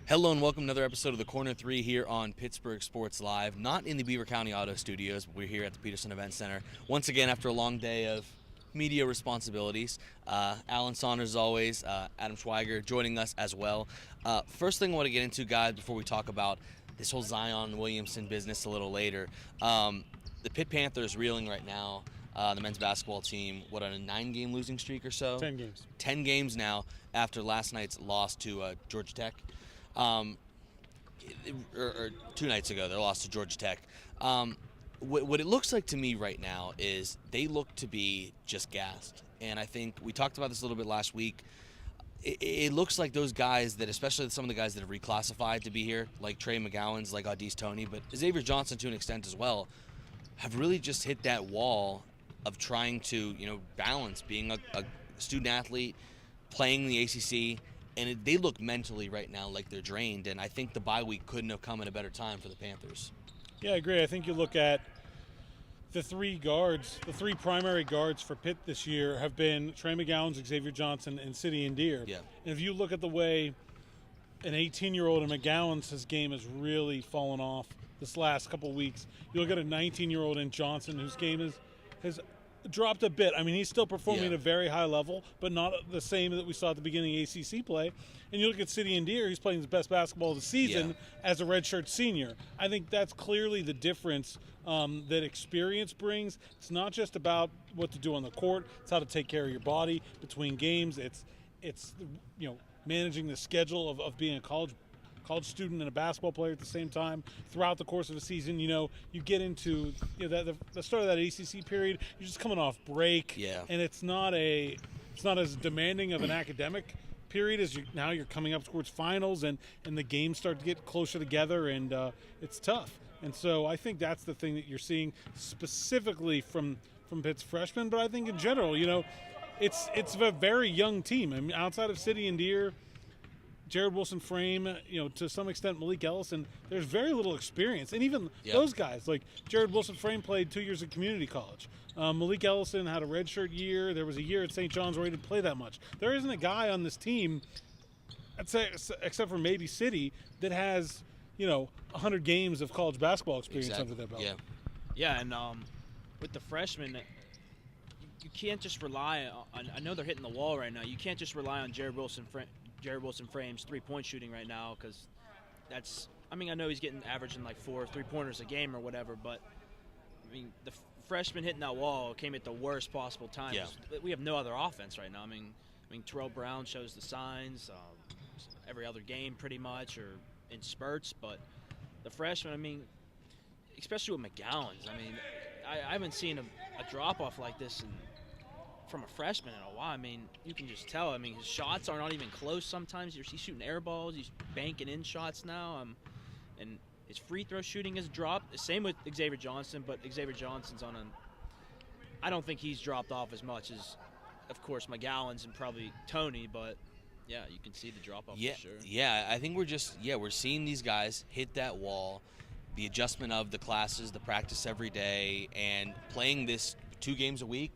Hello and welcome to another episode of the Corner 3 here on Pittsburgh Sports Live. Not in the Beaver County Auto Studios, but we're here at the Peterson Event Center. Once again, after a long day of media responsibilities. Alan Saunders, as always, Adam Schweiger joining us as well. First thing I want to get into, guys, before we talk about this whole Zion Williamson business a little later. The Pitt Panthers reeling right now. The men's basketball team, on a 9-game losing streak or so? 10 games. 10 games now after last night's loss to Georgia Tech. Or 2 nights ago, they lost to Georgia Tech. What it looks like to me right now is they look to be just gassed. And I think we talked about this a little bit last week. It looks like those guys that, especially some of the guys that have reclassified to be here, like Trey McGowan's, like Audice Toney, but Xavier Johnson to an extent as well, have really just hit that wall of trying to, balance being a student athlete, playing in the ACC, and they look mentally right now like they're drained, and I think the bye week couldn't have come at a better time for the Panthers. Yeah, I agree. I think you look at the three primary guards for Pitt this year have been Trey McGowan's, Xavier Johnson, and Sidian Deer. Yeah. And if you look at the way an 18-year-old in McGowan's his game has really fallen off this last couple weeks, you look at a 19-year-old in Johnson whose game has dropped a bit. I mean, he's still performing at a very high level, but not the same that we saw at the beginning of ACC play. And you look at Sidian Deer, he's playing his best basketball of the season as a redshirt senior. I think that's clearly the difference that experience brings. It's not just about what to do on the court. It's how to take care of your body between games. It's managing the schedule of being a college student and a basketball player at the same time throughout the course of a season. You get into the start of that ACC period, you're just coming off break, and it's not as demanding of an academic period as you're coming up towards finals, and the games start to get closer together, and it's tough. And so I think that's the thing that you're seeing specifically from Pitt's freshmen, but I think in general, it's a very young team. I mean, outside of Sidian Deer, Jared Wilson-Frame, to some extent Malik Ellison, there's very little experience. And even those guys, like Jared Wilson-Frame played 2 years at community college. Malik Ellison had a redshirt year. There was a year at St. John's where he didn't play that much. There isn't a guy on this team, I'd say, except for maybe City, that has, 100 games of college basketball experience under their belt. Yeah, and with the freshmen, you can't just rely on – I know they're hitting the wall right now. You can't just rely on Jared Wilson-Frame's three-point shooting right now, because that's – I know he's getting averaging like 4 3-pointers a game or whatever, but, the freshman hitting that wall came at the worst possible time. Yeah. We have no other offense right now. Terrell Brown shows the signs every other game pretty much, or in spurts, but the freshman, especially with McGowan's, I haven't seen a drop-off like this from a freshman in a while. You can just tell. His shots are not even close sometimes. He's shooting air balls. He's banking in shots now. And his free throw shooting has dropped. Same with Xavier Johnson, but Xavier Johnson's I don't think he's dropped off as much as, of course, McGowan's and probably Toney, but yeah, you can see the drop-off for sure. Yeah, I think we're seeing these guys hit that wall, the adjustment of the classes, the practice every day, and playing this 2 games a week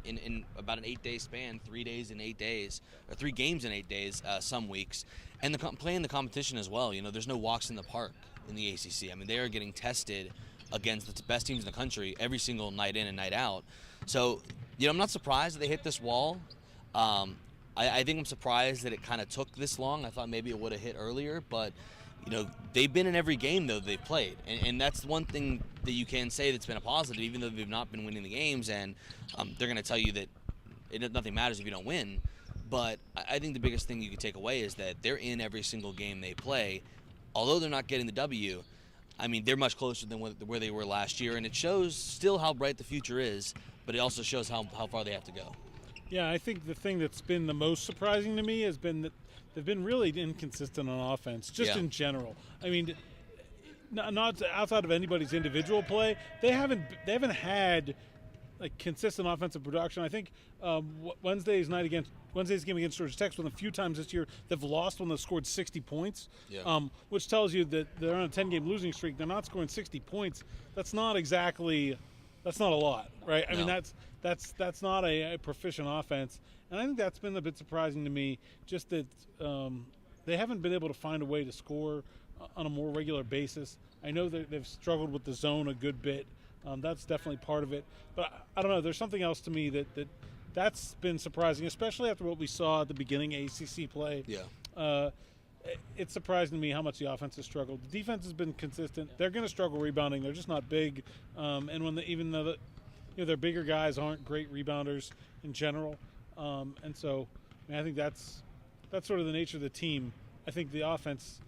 in about an 8-day span, 3 days in 8 days, or 3 games in 8 days some weeks, and playing the competition as well. There's no walks in the park in the ACC. They are getting tested against the best teams in the country every single night in and night out. So, I'm not surprised that they hit this wall. I think I'm surprised that it kind of took this long. I thought maybe it would have hit earlier, but they've been in every game though they've played, and that's one thing that you can say that's been a positive, even though they've not been winning the games. And they're going to tell you that nothing matters if you don't win. But I think the biggest thing you can take away is that they're in every single game they play. Although they're not getting the W, they're much closer than where they were last year, and it shows still how bright the future is. But it also shows how far they have to go. Yeah, I think the thing that's been the most surprising to me has been that they've been really inconsistent on offense, just in general. Not outside of anybody's individual play, they haven't had like consistent offensive production. I think Wednesday's game against Georgia Tech was a few times this year they've lost when they've scored 60 points, which tells you that they're on a 10-game losing streak. They're not scoring 60 points. That's not a lot, right? That's not a proficient offense, and I think that's been a bit surprising to me. Just that they haven't been able to find a way to score on a more regular basis. I know that they've struggled with the zone a good bit. That's definitely part of it. But I don't know. There's something else to me that's been surprising, especially after what we saw at the beginning of ACC play. Yeah. It's surprising to me how much the offense has struggled. The defense has been consistent. They're going to struggle rebounding. They're just not big. And even though their bigger guys aren't great rebounders in general. And so I think that's sort of the nature of the team. I think the offense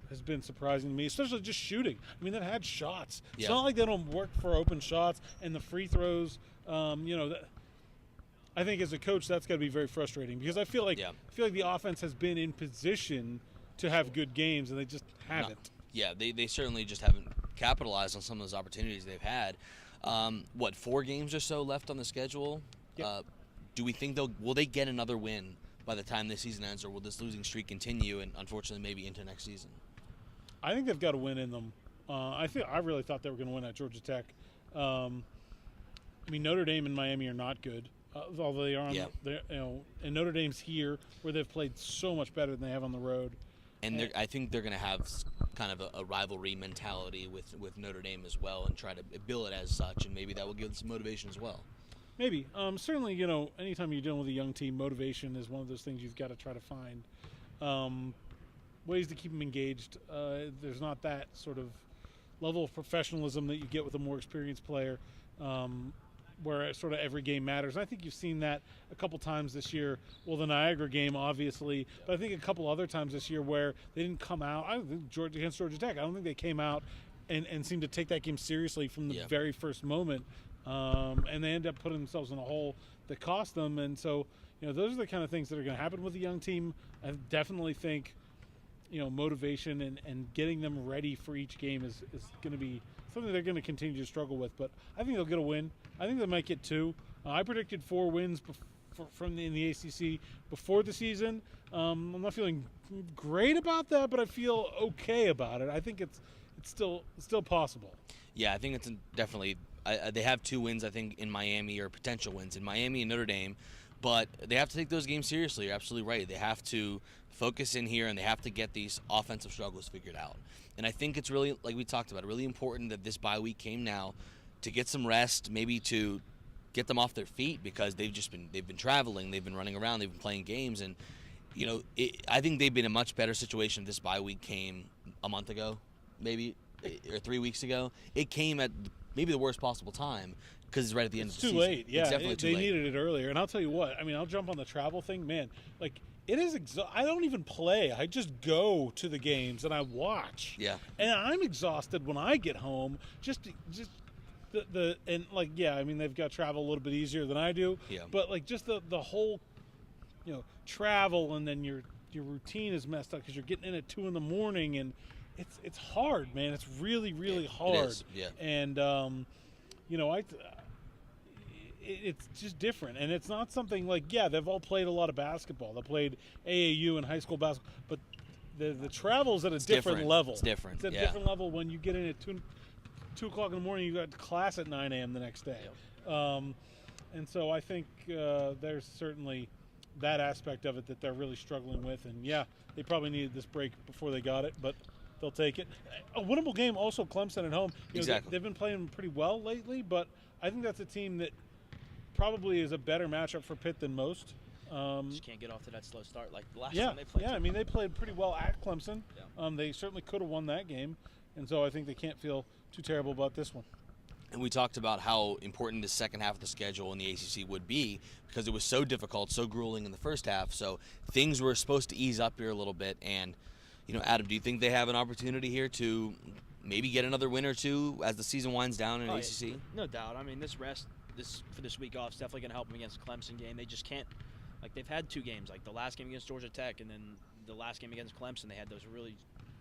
has been surprising to me, especially just shooting. I mean, they've had shots. It's not like they don't work for open shots and the free throws. I think as a coach, that's got to be very frustrating because I feel like the offense has been in position to have good games and they just haven't. No. Yeah, they certainly just haven't capitalized on some of those opportunities they've had. 4 games or so left on the schedule? Yep. Do we think will they get another win by the time this season ends, or will this losing streak continue and unfortunately maybe into next season? I think they've got a win in them. I really thought they were going to win at Georgia Tech. Notre Dame and Miami are not good. Although they are, and Notre Dame's here where they've played so much better than they have on the road. And I think they're going to have kind of a rivalry mentality with Notre Dame as well and try to bill it as such, and maybe that will give them some motivation as well. Maybe. Certainly, anytime you're dealing with a young team, motivation is one of those things you've got to try to find. Ways to keep them engaged. There's not that sort of level of professionalism that you get with a more experienced player. Where sort of every game matters. And I think you've seen that a couple times this year. Well, the Niagara game, obviously, but I think a couple other times this year where they didn't come out. I think against Georgia Tech, I don't think they came out and seemed to take that game seriously from the very first moment. And they end up putting themselves in a hole that cost them. And so, those are the kind of things that are going to happen with a young team. I definitely think, motivation and getting them ready for each game is going to be something they're going to continue to struggle with. But I think they'll get a win. I think they might get 2. I predicted 4 wins in the ACC before the season. I'm not feeling great about that, but I feel okay about it. I think it's still possible. Yeah, I think it's definitely. They have 2 wins, I think, in Miami, or potential wins in Miami and Notre Dame, but they have to take those games seriously. You're absolutely right. They have to focus in here, and they have to get these offensive struggles figured out. And I think it's really, like we talked about, really important that this bye week came now to get some rest, maybe to get them off their feet because they've been traveling, they've been running around, they've been playing games, and I think they've been in a much better situation if this bye week came a month ago, maybe, or 3 weeks ago. It came at maybe the worst possible time because it's right at the end of the season. It's too late. Yeah, it's definitely too late. They needed it earlier. And I'll tell you what, I'll jump on the travel thing, man. Like, it is I don't even play. I just go to the games and I watch. Yeah. And I'm exhausted when I get home. They've got travel a little bit easier than I do. Yeah. But like just the whole, travel, and then your routine is messed up because you're getting in at 2 a.m. and it's hard, man. It's really, really hard. It is. Yeah. And it's just different, and it's not something like they've all played a lot of basketball. They played AAU and high school basketball, but the travel's at a different level. It's different. It's at a different level when you get in at 2 o'clock in the morning. You got class at 9 a.m. the next day. Yep. And so I think there's certainly that aspect of it that they're really struggling with. And they probably needed this break before they got it, but they'll take it. A winnable game also, Clemson at home. Exactly. They've been playing pretty well lately, but I think that's a team that probably is a better matchup for Pitt than most. Just can't get off to that slow start like the last time they played. Yeah, they played pretty well at Clemson. Yeah. They certainly could have won that game, and so I think they can't feel too terrible about this one. And we talked about how important the second half of the schedule in the ACC would be because it was so difficult, so grueling in the first half. So things were supposed to ease up here a little bit. And, Adam, do you think they have an opportunity here to maybe get another win or 2 as the season winds down in ACC? No doubt. This rest for this week off is definitely going to help them against the Clemson game. They just can't. Like, they've had 2 games, like the last game against Georgia Tech and then the last game against Clemson. They had those really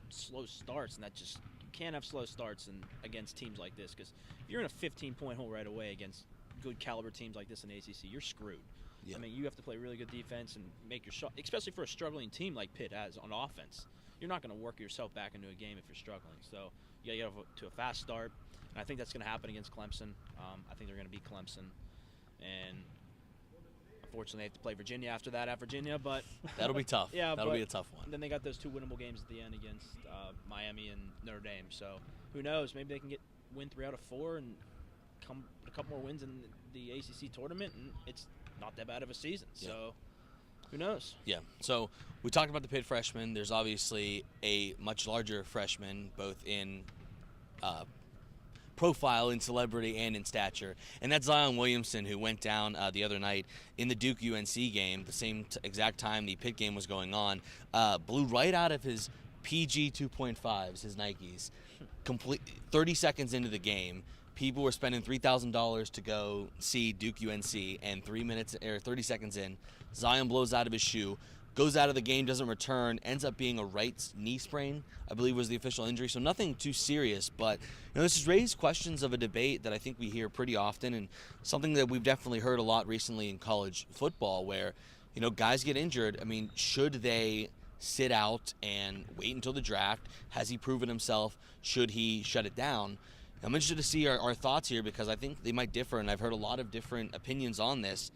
slow starts, and that just – you can't have slow starts against teams like this because if you're in a 15-point hole right away against good caliber teams like this in the ACC, you're screwed. Yeah. You have to play really good defense and make your shot, especially for a struggling team like Pitt has on offense. You're not going to work yourself back into a game if you're struggling. So you got to get off to a fast start, and I think that's going to happen against Clemson. I think they're going to beat Clemson. And unfortunately, they have to play Virginia after that at Virginia. But That'll be tough. Yeah, That'll be a tough one. then they got those 2 winnable games at the end against Miami and Notre Dame. So who knows? Maybe they can win 3 out of 4 and come a couple more wins in the ACC tournament, and it's not that bad of a season. Yeah. So who knows? Yeah. So we talked about the Pitt freshman. There's obviously a much larger freshman, both in profile, in celebrity, and in stature, and that's Zion Williamson, who went down the other night in the Duke UNC game, the same exact time the Pitt game was going on. Blew right out of his PG 2.5s, his Nikes, complete 30 seconds into the game. People were spending $3,000 to go see Duke UNC, and 3 minutes or 30 seconds in, Zion blows out of his shoe, goes out of the game, doesn't return, ends up being a right knee sprain, I believe was the official injury. So nothing too serious, but this has raised questions of a debate that I think we hear pretty often, and something that we've definitely heard a lot recently in college football, where guys get injured. I mean, should they sit out and wait until the draft? Has he proven himself? Should he shut it down? I'm interested to see our thoughts here, because I think they might differ, and I've heard a lot of different opinions on this.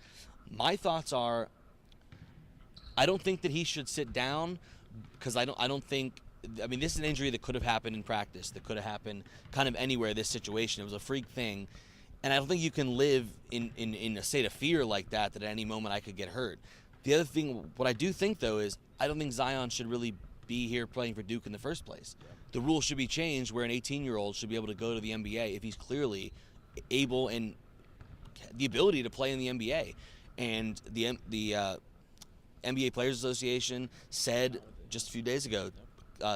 My thoughts are, I don't think that he should sit down, because I don't think. I mean, this is an injury that could have happened in practice, that could have happened kind of anywhere. This situation, it was a freak thing, and I don't think you can live in a state of fear like that at any moment I could get hurt. The other thing, what I do think though, is I don't think Zion should really be here playing for Duke in the first place. Yeah. The rule should be changed where an 18-year-old should be able to go to the NBA if he's clearly able and the ability to play in the NBA. And the NBA Players Association said just a few days ago,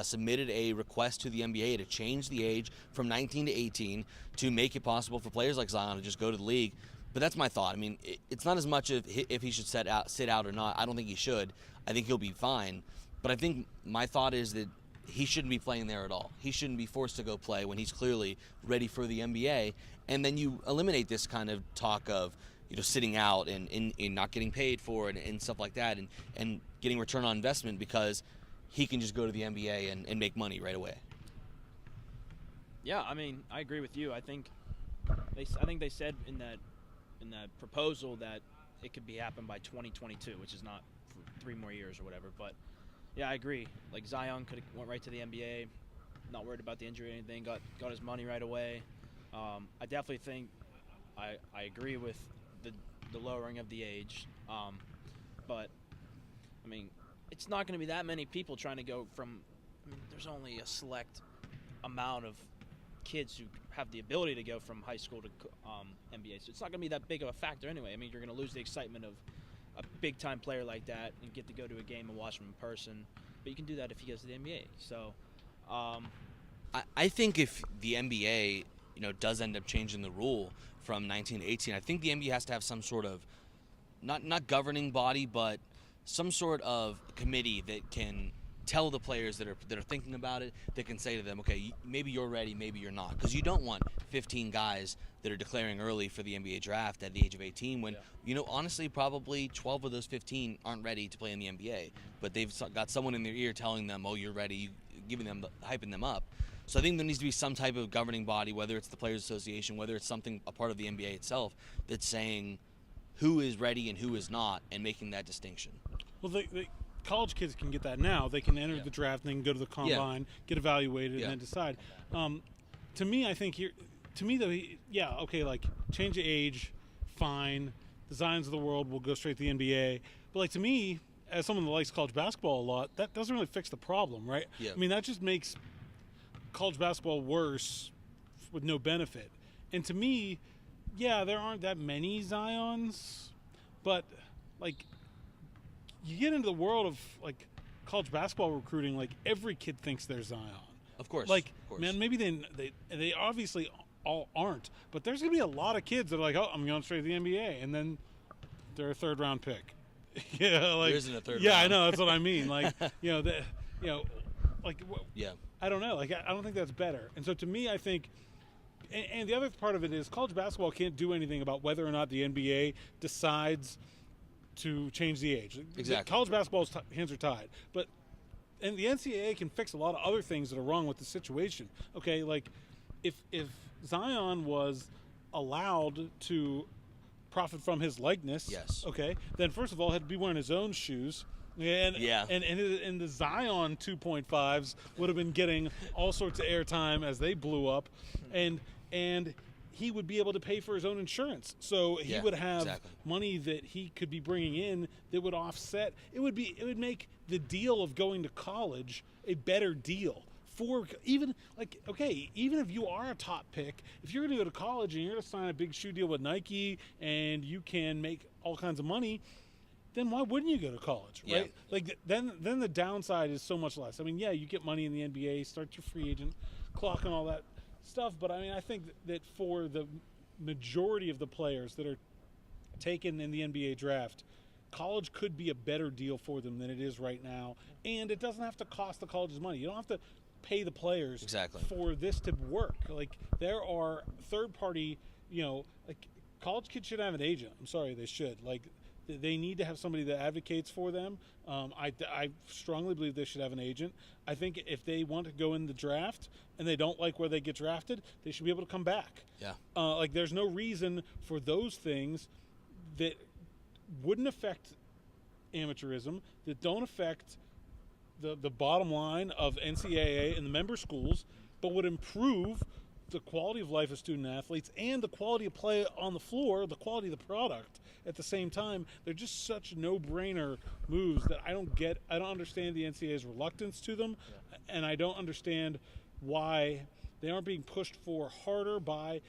submitted a request to the NBA to change the age from 19 to 18 to make it possible for players like Zion to just go to the league. But that's my thought. I mean, it's not as much if he should sit out or not. I don't think he should. I think he'll be fine. But I think my thought is that he shouldn't be playing there at all. He shouldn't be forced to go play when he's clearly ready for the NBA. And then you eliminate this kind of talk of sitting out and not getting paid for it and stuff like that, and getting return on investment, because he can just go to the NBA and make money right away. Yeah, I mean, I agree with you. I think they said in that proposal that it could be happen by 2022, which is not for 3 more years or whatever. But yeah, I agree. Like, Zion could have went right to the NBA, not worried about the injury or anything, got his money right away. I definitely think I agree with the lowering of the age, but I mean, it's not going to be that many people trying to go from. I mean, there's only a select amount of kids who have the ability to go from high school to NBA, so it's not going to be that big of a factor anyway. I mean, you're going to lose the excitement of a big-time player like that and get to go to a game and watch him in person, but you can do that if he goes to the NBA. So, I think if the NBA does end up changing the rule from 19 to 18, I think the NBA has to have some sort of not governing body, but some sort of committee that can tell the players that are thinking about it, that can say to them, okay, maybe you're ready, maybe you're not, because you don't want 15 guys that are declaring early for the NBA draft at the age of 18 when honestly probably 12 of those 15 aren't ready to play in the NBA, but they've got someone in their ear telling them, oh, you're ready, giving them, hyping them up. So I think there needs to be some type of governing body, whether it's the Players Association, whether it's a part of the NBA itself, that's saying who is ready and who is not, and making that distinction. Well, college kids can get that now. They can enter the draft and they can go to the combine, get evaluated, and then decide. To me, I think like, change the age, fine. The Zions of the world will go straight to the NBA. But, like, to me, as someone that likes college basketball a lot, that doesn't really fix the problem, right? Yeah. I mean, that just makes college basketball worse with no benefit. And to me, there aren't that many Zions, but, like, you get into the world of, like, college basketball recruiting, like, every kid thinks they're Zion. Of course. Like, of course. Man, maybe they obviously all aren't, but there's going to be a lot of kids that are like, oh, I'm going straight to the NBA, and then they're a third-round pick. There isn't a third round. Yeah, I know, that's what I mean. Like, I don't know. Like, I don't think that's better. And so to me, I think, and the other part of it is college basketball can't do anything about whether or not the NBA decides to change the age. Exactly. College basketball's hands are tied. And the NCAA can fix a lot of other things that are wrong with the situation. Okay, like if Zion was allowed to profit from his likeness. Yes. Okay. Then first of all, had to be wearing his own shoes. And the Zion 2.5s would have been getting all sorts of airtime as they blew up, and he would be able to pay for his own insurance. So he would have money that he could be bringing in that would offset. It would make the deal of going to college a better deal. For even if you are a top pick, if you're going to go to college and you're going to sign a big shoe deal with Nike and you can make all kinds of money, then why wouldn't you go to college, right? Yeah. Like then the downside is so much less. I mean, yeah, you get money in the NBA, start your free agent clock and all that stuff, but I mean, I think that for the majority of the players that are taken in the NBA draft, college could be a better deal for them than it is right now, and it doesn't have to cost the colleges money. You don't have to pay the players for this to work. Like, there are third-party, like, college kids should have an agent. I'm sorry, they should. Like, they need to have somebody that advocates for them. I strongly believe they should have an agent. I think if they want to go in the draft and they don't like where they get drafted, they should be able to come back. Yeah. Like, there's no reason for those things that wouldn't affect amateurism, that don't affect the bottom line of NCAA and the member schools, but would improve the quality of life of student athletes and the quality of play on the floor, the quality of the product at the same time. They're just such no-brainer moves that I don't get. I don't understand the NCAA's reluctance to them, and I don't understand why they aren't being pushed for harder by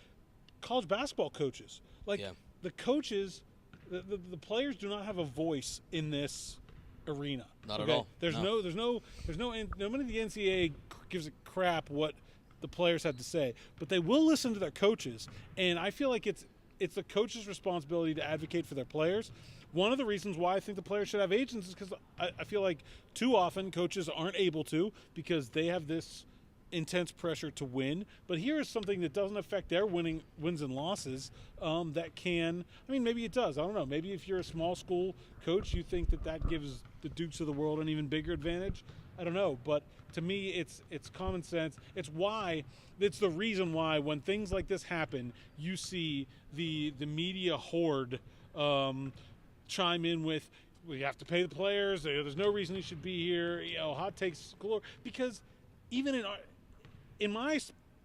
college basketball coaches. Like, the coaches, the players do not have a voice in this arena. Not at all. Nobody in the NCAA gives a crap what the players have to say, but they will listen to their coaches, and I feel like it's the coach's responsibility to advocate for their players. One of the reasons why I think the players should have agents is because I feel like too often coaches aren't able to, because they have this intense pressure to win. But here is something that doesn't affect their wins and losses. That can, I mean, maybe it does. I don't know. Maybe if you're a small school coach, you think that gives the Dukes of the world an even bigger advantage. I don't know. But to me, it's common sense. It's the reason why when things like this happen, you see the media horde chime in with, we have to pay the players. There's no reason he should be here. Hot takes galore. Because even in my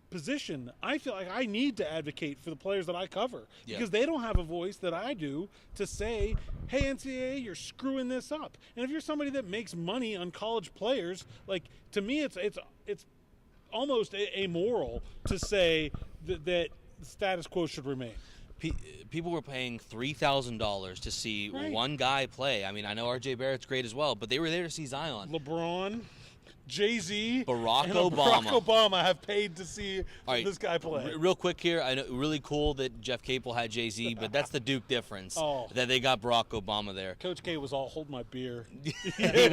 position, I feel like I need to advocate for the players that I cover, because they don't have a voice that I do to say, hey, NCAA, you're screwing this up. And if you're somebody that makes money on college players, like, to me, it's almost amoral to say that the status quo should remain. People were paying $3,000 to see one guy play. I mean, I know R.J. Barrett's great as well, but they were there to see Zion. LeBron, Jay-Z, Barack and Obama. Barack Obama have paid to see this guy play. Real quick here, I know, really cool that Jeff Capel had Jay-Z, but that's the Duke difference. That they got Barack Obama there. Coach K was all, hold my beer. He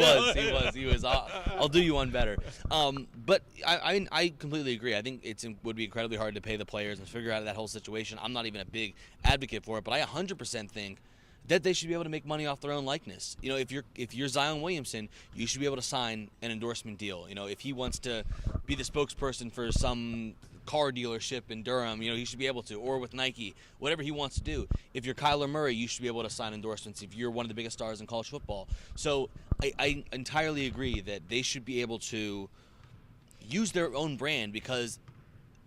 was. I'll do you one better. But I completely agree. I think it would be incredibly hard to pay the players and figure out that whole situation. I'm not even a big advocate for it, but I 100% think that they should be able to make money off their own likeness. If you're Zion Williamson, you should be able to sign an endorsement deal. If he wants to be the spokesperson for some car dealership in Durham, he should be able to, or with Nike, whatever he wants to do. If you're Kyler Murray, you should be able to sign endorsements if you're one of the biggest stars in college football. So I entirely agree that they should be able to use their own brand, because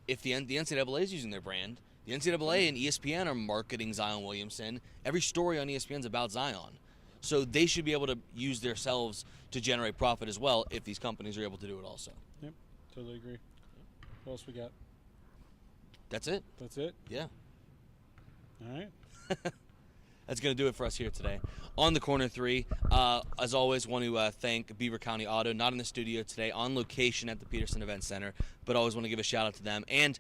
if the NCAA is using their brand, the NCAA and ESPN are marketing Zion Williamson. Every story on ESPN is about Zion. So they should be able to use themselves to generate profit as well, if these companies are able to do it also. Yep, totally agree. What else we got? That's it. That's it? Yeah. All right. That's going to do it for us here today on the Corner 3. As always, want to thank Beaver County Auto, not in the studio today, on location at the Peterson Event Center, but always want to give a shout out to them. And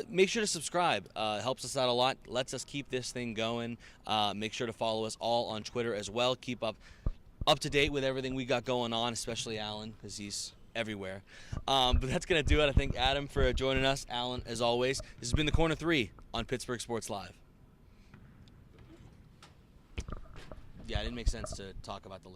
make sure to subscribe. Helps us out a lot, lets us keep this thing going. Make sure to follow us all on Twitter as well. Keep up to date with everything we got going on, especially Alan, because he's everywhere. But that's going to do it. I thank Adam for joining us. Alan, as always. This has been the Corner 3 on Pittsburgh Sports Live. Yeah, it didn't make sense to talk about the